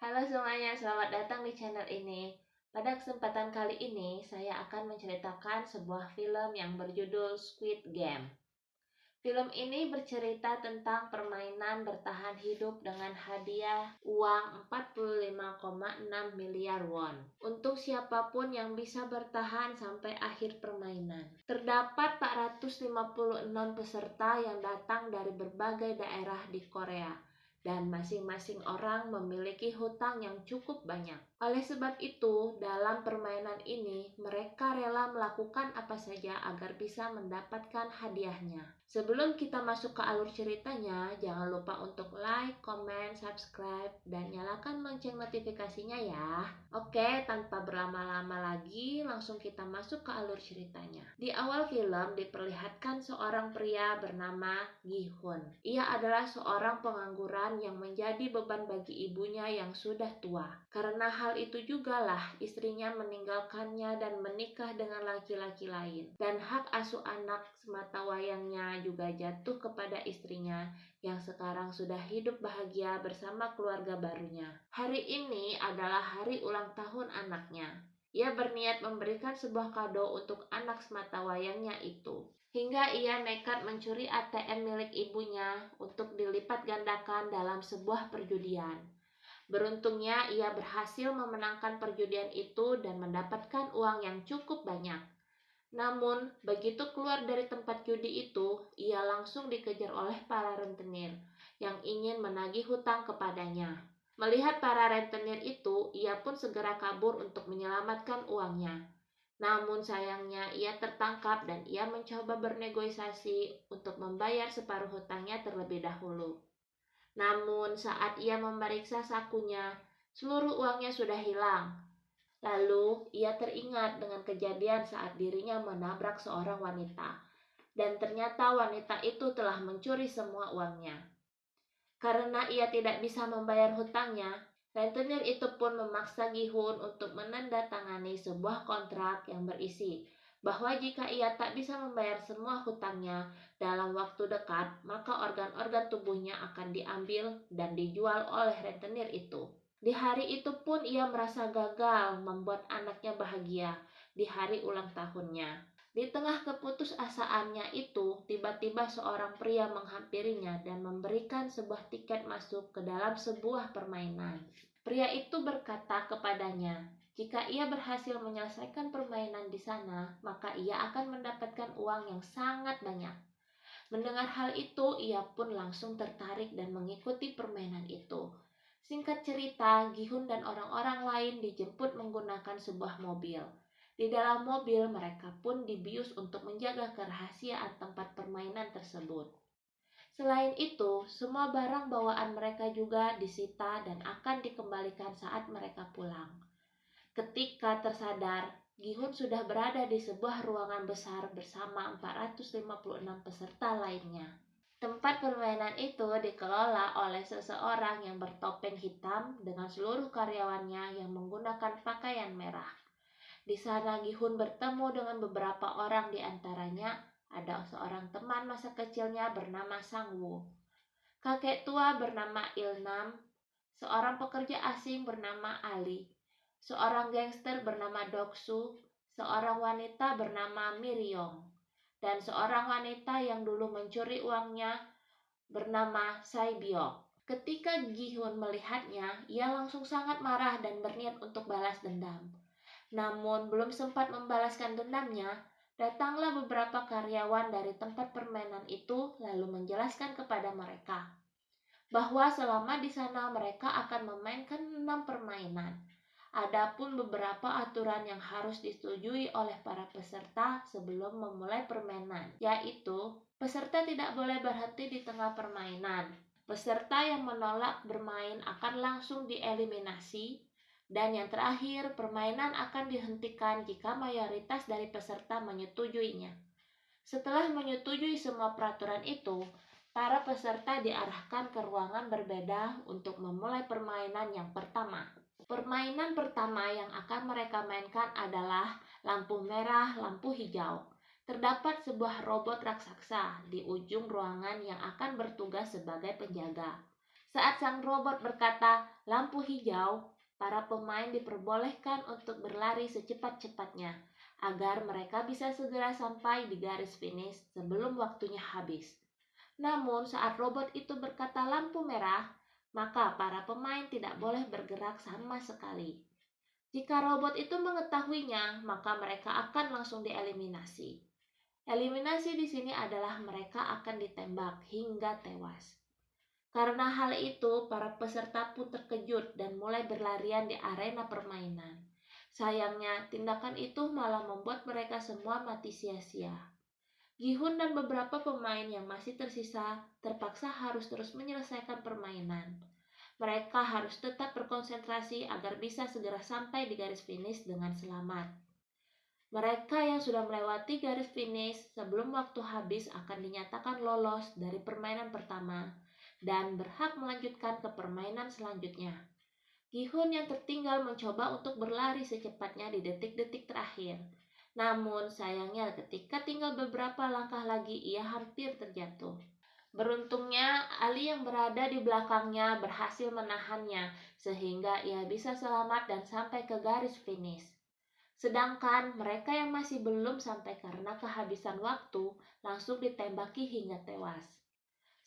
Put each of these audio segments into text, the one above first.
Halo semuanya, selamat datang di channel ini. Pada kesempatan kali ini, saya akan menceritakan sebuah film yang berjudul Squid Game. Film ini bercerita tentang permainan bertahan hidup dengan hadiah uang 45,6 miliar won untuk siapapun yang bisa bertahan sampai akhir permainan. Terdapat 456 peserta yang datang dari berbagai daerah di Korea, dan masing-masing orang memiliki hutang yang cukup banyak. Oleh sebab itu, dalam permainan ini, mereka rela melakukan apa saja agar bisa mendapatkan hadiahnya. Sebelum kita masuk ke alur ceritanya, jangan lupa untuk like, comment, subscribe, dan nyalakan lonceng notifikasinya ya. Oke, tanpa berlama-lama lagi, langsung kita masuk ke alur ceritanya. Di awal film diperlihatkan seorang pria bernama Gi-hun. Ia adalah seorang pengangguran yang menjadi beban bagi ibunya yang sudah tua. Karena hal itu jugalah istrinya meninggalkannya dan menikah dengan laki-laki lain. Dan hak asuh anak sematawayangnya juga jatuh kepada istrinya yang sekarang sudah hidup bahagia bersama keluarga barunya. Hari ini adalah hari ulang tahun anaknya. Ia berniat memberikan sebuah kado untuk anak sematawayangnya itu. Hingga ia nekat mencuri ATM milik ibunya untuk dilipat gandakan dalam sebuah perjudian. Beruntungnya ia berhasil memenangkan perjudian itu dan mendapatkan uang yang cukup banyak. Namun, begitu keluar dari tempat judi itu, ia langsung dikejar oleh para rentenir yang ingin menagih hutang kepadanya. Melihat para rentenir itu, ia pun segera kabur untuk menyelamatkan uangnya. Namun sayangnya ia tertangkap dan ia mencoba bernegosiasi untuk membayar separuh hutangnya terlebih dahulu. Namun saat ia memeriksa sakunya, seluruh uangnya sudah hilang. Lalu ia teringat dengan kejadian saat dirinya menabrak seorang wanita, dan ternyata wanita itu telah mencuri semua uangnya. Karena ia tidak bisa membayar hutangnya, rentenir itu pun memaksa Gi-hun untuk menandatangani sebuah kontrak yang berisi bahwa jika ia tak bisa membayar semua hutangnya dalam waktu dekat, maka organ-organ tubuhnya akan diambil dan dijual oleh rentenir itu. Di hari itu pun ia merasa gagal membuat anaknya bahagia di hari ulang tahunnya. Di tengah keputusasaannya itu, tiba-tiba seorang pria menghampirinya dan memberikan sebuah tiket masuk ke dalam sebuah permainan. Pria itu berkata kepadanya, jika ia berhasil menyelesaikan permainan di sana, maka ia akan mendapatkan uang yang sangat banyak. Mendengar hal itu, ia pun langsung tertarik dan mengikuti permainan itu. Singkat cerita, Gi-hun dan orang-orang lain dijemput menggunakan sebuah mobil. Di dalam mobil, mereka pun dibius untuk menjaga kerahasiaan tempat permainan tersebut. Selain itu, semua barang bawaan mereka juga disita dan akan dikembalikan saat mereka pulang. Ketika tersadar, Gi-hun sudah berada di sebuah ruangan besar bersama 456 peserta lainnya. Tempat permainan itu dikelola oleh seseorang yang bertopeng hitam dengan seluruh karyawannya yang menggunakan pakaian merah. Di sana Gi-hun bertemu dengan beberapa orang, di antaranya ada seorang teman masa kecilnya bernama Sang-woo, kakek tua bernama Il-nam, seorang pekerja asing bernama Ali, seorang gangster bernama Dok-soo, seorang wanita bernama Miryong, dan seorang wanita yang dulu mencuri uangnya bernama Sai-byok. Ketika Gi-hun melihatnya, ia langsung sangat marah dan berniat untuk balas dendam. Namun belum sempat membalaskan dendamnya, datanglah beberapa karyawan dari tempat permainan itu lalu menjelaskan kepada mereka bahwa selama di sana mereka akan memainkan 6 permainan. Adapun beberapa aturan yang harus disetujui oleh para peserta sebelum memulai permainan, yaitu peserta tidak boleh berhenti di tengah permainan. Peserta yang menolak bermain akan langsung dieliminasi. Dan yang terakhir, permainan akan dihentikan jika mayoritas dari peserta menyetujuinya. Setelah menyetujui semua peraturan itu, para peserta diarahkan ke ruangan berbeda untuk memulai permainan yang pertama. Permainan pertama yang akan mereka mainkan adalah lampu merah, lampu hijau. Terdapat sebuah robot raksasa di ujung ruangan yang akan bertugas sebagai penjaga. Saat sang robot berkata lampu hijau, para pemain diperbolehkan untuk berlari secepat-cepatnya agar mereka bisa segera sampai di garis finish sebelum waktunya habis. Namun saat robot itu berkata lampu merah, maka para pemain tidak boleh bergerak sama sekali. Jika robot itu mengetahuinya, maka mereka akan langsung dieliminasi. Eliminasi di sini adalah mereka akan ditembak hingga tewas. Karena hal itu, para peserta pun terkejut dan mulai berlarian di arena permainan. Sayangnya, tindakan itu malah membuat mereka semua mati sia-sia. Gihun dan beberapa pemain yang masih tersisa terpaksa harus terus menyelesaikan permainan. Mereka harus tetap berkonsentrasi agar bisa segera sampai di garis finish dengan selamat. Mereka yang sudah melewati garis finish sebelum waktu habis akan dinyatakan lolos dari permainan pertama dan berhak melanjutkan ke permainan selanjutnya. Gihun yang tertinggal mencoba untuk berlari secepatnya di detik-detik terakhir. Namun sayangnya ketika tinggal beberapa langkah lagi ia hampir terjatuh. Beruntungnya Ali yang berada di belakangnya berhasil menahannya sehingga ia bisa selamat dan sampai ke garis finish. Sedangkan mereka yang masih belum sampai karena kehabisan waktu langsung ditembaki hingga tewas.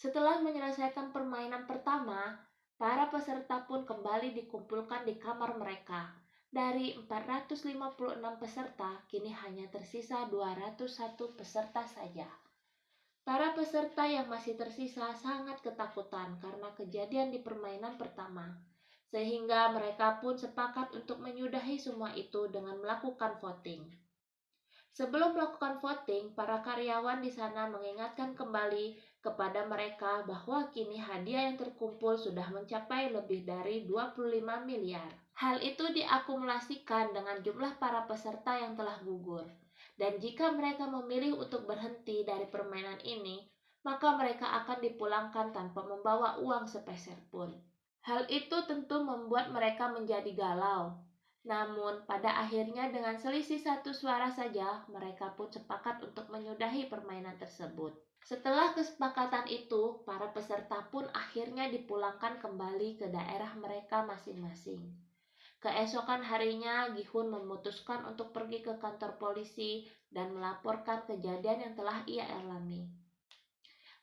Setelah menyelesaikan permainan pertama, para peserta pun kembali dikumpulkan di kamar mereka. Dari 456 peserta, kini hanya tersisa 201 peserta saja. Para peserta yang masih tersisa sangat ketakutan karena kejadian di permainan pertama, sehingga mereka pun sepakat untuk menyudahi semua itu dengan melakukan voting. Sebelum melakukan voting, para karyawan di sana mengingatkan kembali kepada mereka bahwa kini hadiah yang terkumpul sudah mencapai lebih dari 25 miliar. Hal itu diakumulasikan dengan jumlah para peserta yang telah gugur. Dan jika mereka memilih untuk berhenti dari permainan ini, maka mereka akan dipulangkan tanpa membawa uang sepeser pun. Hal itu tentu membuat mereka menjadi galau. Namun, pada akhirnya dengan selisih satu suara saja, mereka pun sepakat untuk menyudahi permainan tersebut. Setelah kesepakatan itu, para peserta pun akhirnya dipulangkan kembali ke daerah mereka masing-masing. Keesokan harinya, Gihun memutuskan untuk pergi ke kantor polisi dan melaporkan kejadian yang telah ia alami.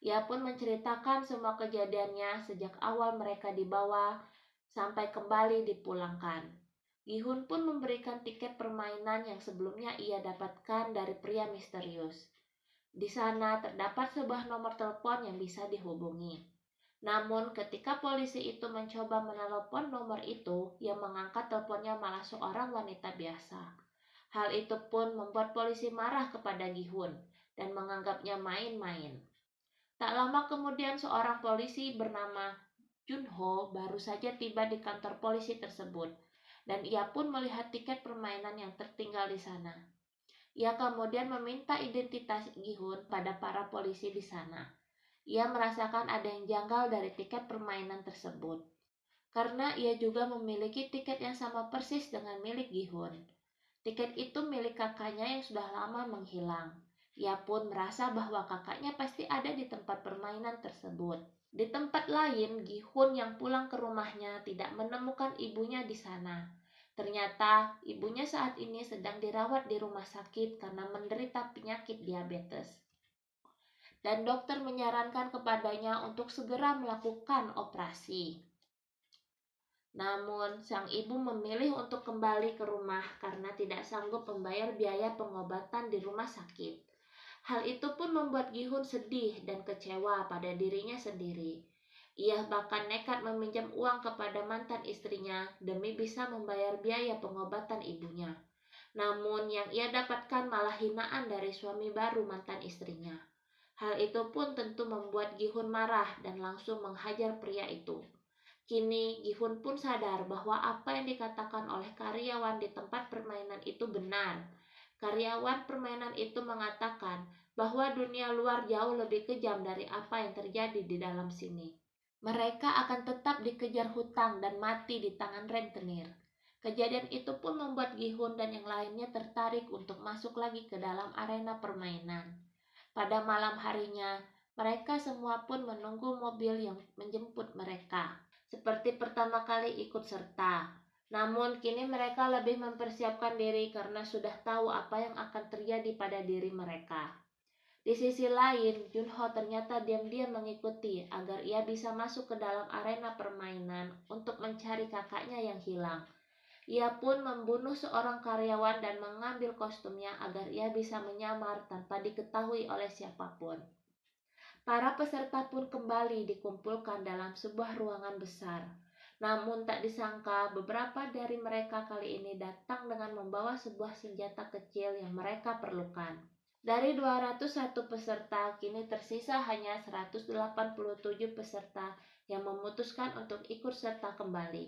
Ia pun menceritakan semua kejadiannya sejak awal mereka dibawa sampai kembali dipulangkan. Gihun pun memberikan tiket permainan yang sebelumnya ia dapatkan dari pria misterius. Di sana terdapat sebuah nomor telepon yang bisa dihubungi. Namun ketika polisi itu mencoba menelepon nomor itu, yang mengangkat teleponnya malah seorang wanita biasa. Hal itu pun membuat polisi marah kepada Gihun dan menganggapnya main-main. Tak lama kemudian seorang polisi bernama Junho baru saja tiba di kantor polisi tersebut dan ia pun melihat tiket permainan yang tertinggal di sana. Ia kemudian meminta identitas Gihun pada para polisi di sana. Ia merasakan ada yang janggal dari tiket permainan tersebut, karena ia juga memiliki tiket yang sama persis dengan milik Gihun. Tiket itu milik kakaknya yang sudah lama menghilang. Ia pun merasa bahwa kakaknya pasti ada di tempat permainan tersebut. Di tempat lain, Gihun yang pulang ke rumahnya tidak menemukan ibunya di sana. Ternyata ibunya saat ini sedang dirawat di rumah sakit karena menderita penyakit diabetes. Dan dokter menyarankan kepadanya untuk segera melakukan operasi. Namun, sang ibu memilih untuk kembali ke rumah karena tidak sanggup membayar biaya pengobatan di rumah sakit. Hal itu pun membuat Gihun sedih dan kecewa pada dirinya sendiri. Ia bahkan nekat meminjam uang kepada mantan istrinya demi bisa membayar biaya pengobatan ibunya. Namun, yang ia dapatkan malah hinaan dari suami baru mantan istrinya. Hal itu pun tentu membuat Gihun marah dan langsung menghajar pria itu. Kini Gihun pun sadar bahwa apa yang dikatakan oleh karyawan di tempat permainan itu benar. Karyawan permainan itu mengatakan bahwa dunia luar jauh lebih kejam dari apa yang terjadi di dalam sini. Mereka akan tetap dikejar hutang dan mati di tangan rentenir. Kejadian itu pun membuat Gihun dan yang lainnya tertarik untuk masuk lagi ke dalam arena permainan. Pada malam harinya, Mereka semua pun menunggu mobil yang menjemput mereka, seperti pertama kali ikut serta. Namun kini mereka lebih mempersiapkan diri karena sudah tahu apa yang akan terjadi pada diri mereka. Di sisi lain, Junho ternyata diam-diam mengikuti agar ia bisa masuk ke dalam arena permainan untuk mencari kakaknya yang hilang. Ia pun membunuh seorang karyawan dan mengambil kostumnya agar ia bisa menyamar tanpa diketahui oleh siapapun. Para peserta pun kembali dikumpulkan dalam sebuah ruangan besar. Namun tak disangka beberapa dari mereka kali ini datang dengan membawa sebuah senjata kecil yang mereka perlukan. Dari 201 peserta, kini tersisa hanya 187 peserta yang memutuskan untuk ikut serta kembali.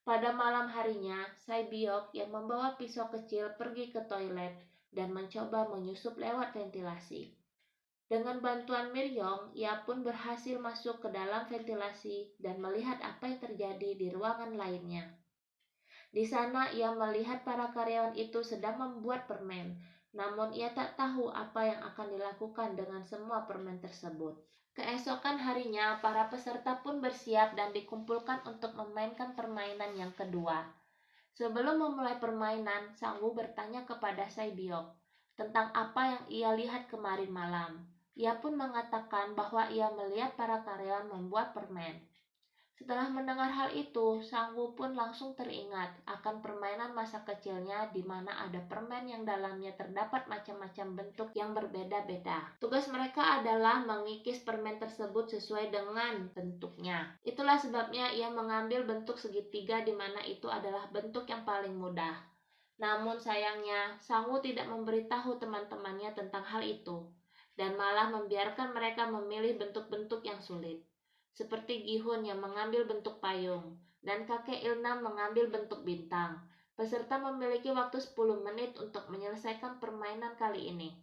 Pada malam harinya, Saibyok yang membawa pisau kecil pergi ke toilet dan mencoba menyusup lewat ventilasi. Dengan bantuan Miryong, ia pun berhasil masuk ke dalam ventilasi dan melihat apa yang terjadi di ruangan lainnya. Di sana ia melihat para karyawan itu sedang membuat permen, namun ia tak tahu apa yang akan dilakukan dengan semua permen tersebut. Keesokan harinya, para peserta pun bersiap dan dikumpulkan untuk memainkan permainan yang kedua. Sebelum memulai permainan, Sang Wu bertanya kepada Saibyok tentang apa yang ia lihat kemarin malam. Ia pun mengatakan bahwa ia melihat para karyawan membuat permen. Setelah mendengar hal itu, Sang Wu pun langsung teringat akan permainan masa kecilnya di mana ada permen yang dalamnya terdapat macam-macam bentuk yang berbeda-beda. Tugas mereka adalah mengikis permen tersebut sesuai dengan bentuknya. Itulah sebabnya ia mengambil bentuk segitiga di mana itu adalah bentuk yang paling mudah. Namun sayangnya, Sang Wu tidak memberitahu teman-temannya tentang hal itu dan malah membiarkan mereka memilih bentuk-bentuk yang sulit. Seperti Gihun yang mengambil bentuk payung, dan kakek Ilnam mengambil bentuk bintang. Peserta memiliki waktu 10 menit untuk menyelesaikan permainan kali ini.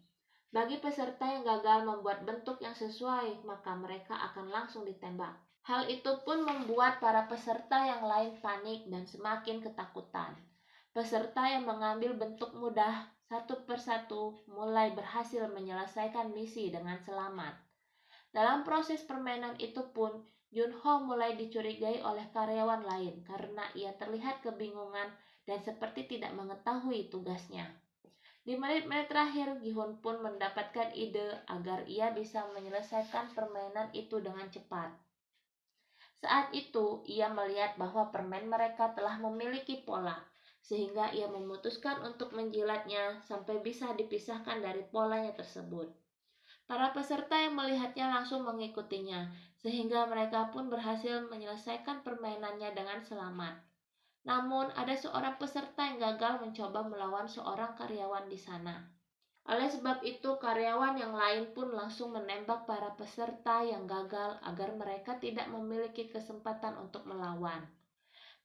Bagi peserta yang gagal membuat bentuk yang sesuai, maka mereka akan langsung ditembak. Hal itu pun membuat para peserta yang lain panik dan semakin ketakutan. Peserta yang mengambil bentuk mudah satu persatu mulai berhasil menyelesaikan misi dengan selamat. Dalam proses permainan itu pun, Junho mulai dicurigai oleh karyawan lain karena ia terlihat kebingungan dan seperti tidak mengetahui tugasnya. Di menit-menit terakhir, Gihun pun mendapatkan ide agar ia bisa menyelesaikan permainan itu dengan cepat. Saat itu, ia melihat bahwa permen mereka telah memiliki pola, sehingga ia memutuskan untuk menjilatnya sampai bisa dipisahkan dari polanya tersebut. Para peserta yang melihatnya langsung mengikutinya, sehingga mereka pun berhasil menyelesaikan permainannya dengan selamat. Namun, ada seorang peserta yang gagal mencoba melawan seorang karyawan di sana. Oleh sebab itu, karyawan yang lain pun langsung menembak para peserta yang gagal agar mereka tidak memiliki kesempatan untuk melawan.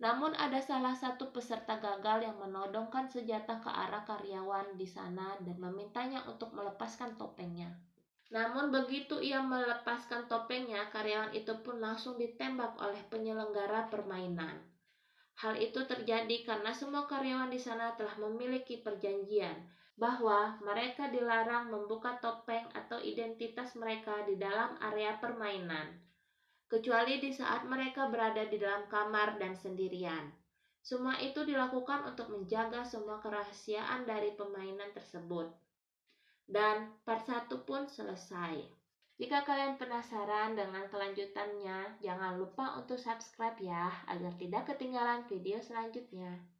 Namun ada salah satu peserta gagal yang menodongkan senjata ke arah karyawan di sana dan memintanya untuk melepaskan topengnya. Namun begitu ia melepaskan topengnya, karyawan itu pun langsung ditembak oleh penyelenggara permainan. Hal itu terjadi karena semua karyawan di sana telah memiliki perjanjian bahwa mereka dilarang membuka topeng atau identitas mereka di dalam area permainan, kecuali di saat mereka berada di dalam kamar dan sendirian. Semua itu dilakukan untuk menjaga semua kerahasiaan dari permainan tersebut. Dan part 1 pun selesai. Jika kalian penasaran dengan kelanjutannya, jangan lupa untuk subscribe ya, agar tidak ketinggalan video selanjutnya.